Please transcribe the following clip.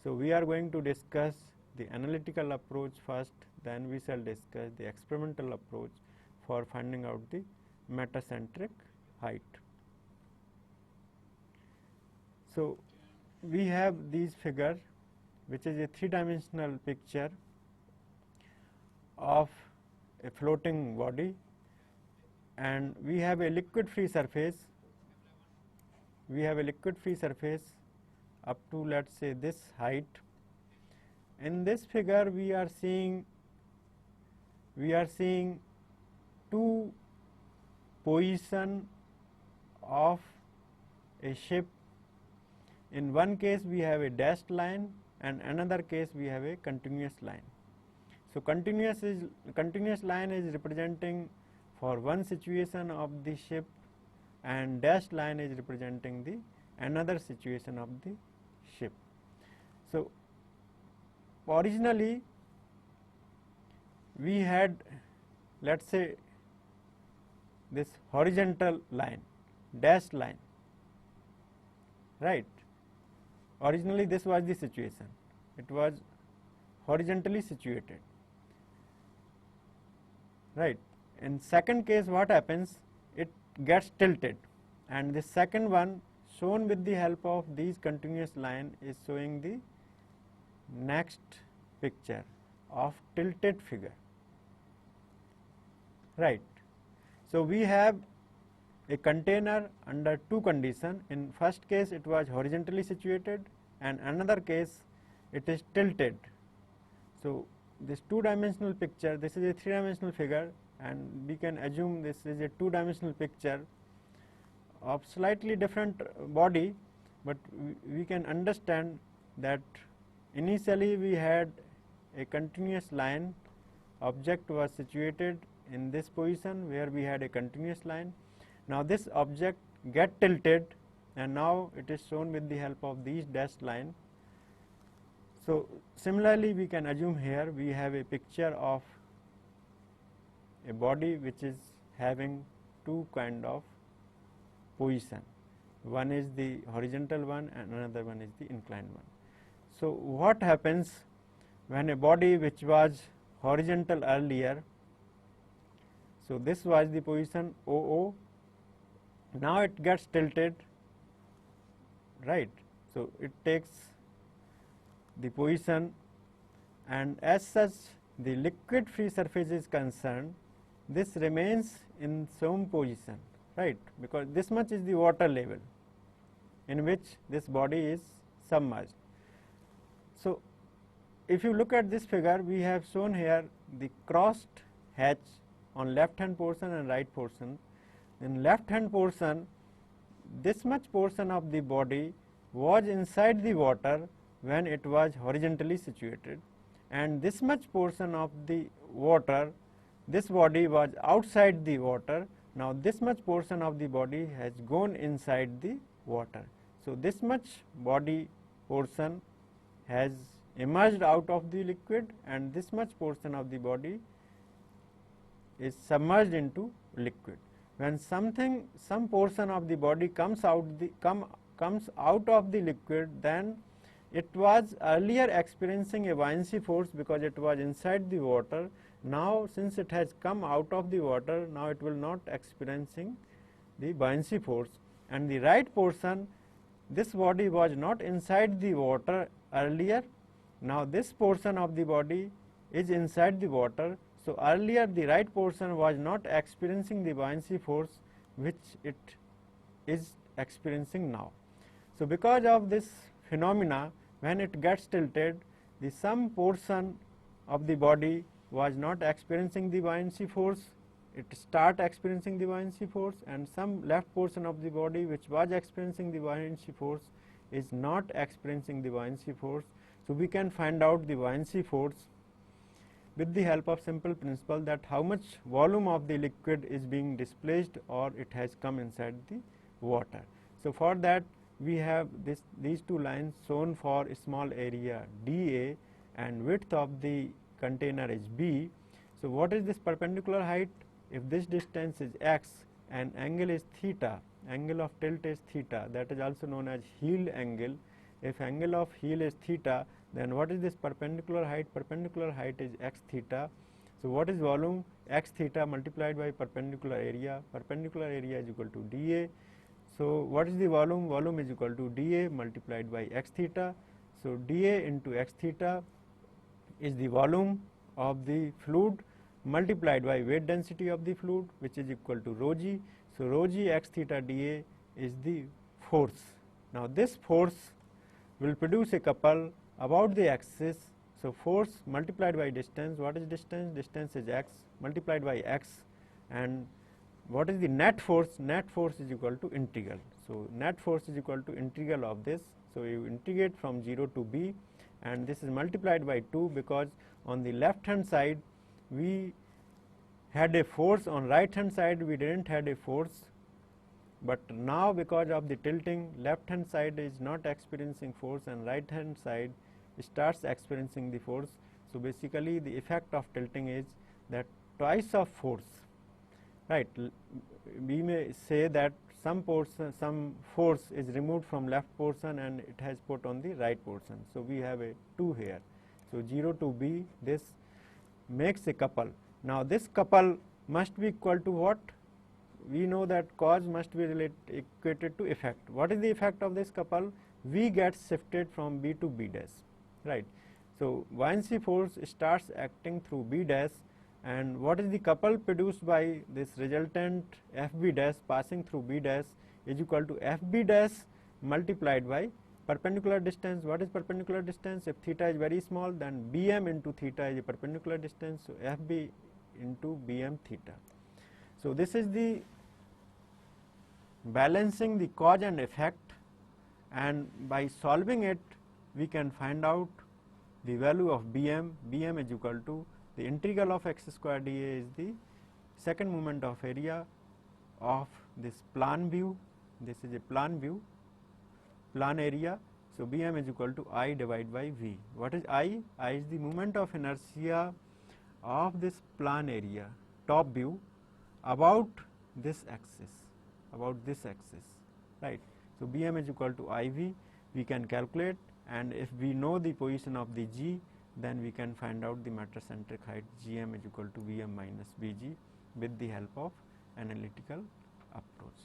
So, we are going to discuss the analytical approach first, then we shall discuss the experimental approach for finding out the metacentric height. So, we have these figure which is a three-dimensional picture of a floating body, and we have a liquid free surface. We have a liquid free surface up to, let us say, this height. In this figure we are seeing two position of a ship. In one case we have a dashed line, and another case we have a continuous line. So, continuous line is representing for one situation of the ship, and dashed line is representing the another situation of the ship. So, originally we had, let us say, this horizontal line, dashed line, right. Originally this was the situation, it was horizontally situated, right. In second case what happens, it gets tilted, and the second one shown with the help of these continuous line is showing the next picture of tilted figure, right. So, we have a container under two conditions. In first case it was horizontally situated, and another case it is tilted. So, this two-dimensional picture, this is a three-dimensional figure, and we can assume this is a two-dimensional picture of slightly different body, but we can understand that initially we had a continuous line, object was situated in this position where we had a continuous line. Now, this object get tilted, and now it is shown with the help of these dashed line. So, similarly we can assume here we have a picture of a body which is having two kind of position, one is the horizontal one and another one is the inclined one. So, what happens when a body which was horizontal earlier, so this was the position OO, now it gets tilted, right. So, it takes the position, and as such the liquid free surface is concerned, this remains in some position, right, because this much is the water level in which this body is submerged. So, if you look at this figure, we have shown here the crossed hatch on left hand portion and right portion. In left hand portion, this much portion of the body was inside the water when it was horizontally situated, and this much portion of the water, this body was outside the water. Now, this much portion of the body has gone inside the water. So, this much body portion has emerged out of the liquid, and this much portion of the body is submerged into liquid. When some portion of the body comes out of the liquid, then it was earlier experiencing a buoyancy force because it was inside the water. Now, since it has come out of the water, now it will not experiencing the buoyancy force, and the right portion, this body was not inside the water earlier. Now, this portion of the body is inside the water. So, earlier the right portion was not experiencing the buoyancy force which it is experiencing now. So, because of this phenomena, when it gets tilted, the some portion of the body was not experiencing the buoyancy force, it start experiencing the buoyancy force, and some left portion of the body which was experiencing the buoyancy force is not experiencing the buoyancy force. So, we can find out the buoyancy force with the help of simple principle, that how much volume of the liquid is being displaced or it has come inside the water. So, for that we have these two lines shown for a small area dA, and width of the container is b. So, what is this perpendicular height? If this distance is x and angle is theta, angle of tilt is theta, that is also known as heel angle, if angle of heel is theta, then what is this perpendicular height? Perpendicular height is x theta. So what is volume? X theta multiplied by perpendicular area. Perpendicular area is equal to dA. So what is the volume? Volume is equal to dA multiplied by x theta. So dA into x theta is the volume of the fluid multiplied by weight density of the fluid, which is equal to rho g. So rho g x theta dA is the force. Now this force will produce a couple about the axis. So force multiplied by distance. What is distance? Distance is x multiplied by x, and what is the net force? Net force is equal to integral. So net force is equal to integral of this. So you integrate from 0 to b, and this is multiplied by 2, because on the left hand side we had a force, on right hand side we didn't had a force, but now because of the tilting, left hand side is not experiencing force and right hand side starts experiencing the force. So basically the effect of tilting is that twice of force, right? We may say that some force is removed from left portion and it has put on the right portion. So we have a 2 here. So 0 to b, this makes a couple. Now this couple must be equal to what? We know that cause must be equated to effect. What is the effect of this couple? V gets shifted from B to B dash, right? So buoyancy force starts acting through B dash, and what is the couple produced by this resultant FB dash passing through B dash is equal to FB dash multiplied by perpendicular distance. What is perpendicular distance? If theta is very small, then BM into theta is a perpendicular distance, so FB into BM theta. So this is the balancing the cause and effect, and by solving it we can find out the value of BM. BM is equal to the integral of x square dA is the second moment of area of this plan view. This is a plan view, plan area. So BM is equal to I divided by V. What is I? I is the moment of inertia of this plan area, top view, about this axis, right? So BM is equal to IV. We can calculate, and if we know the position of the G, then we can find out the metacentric height. GM is equal to VM minus BG with the help of analytical approach.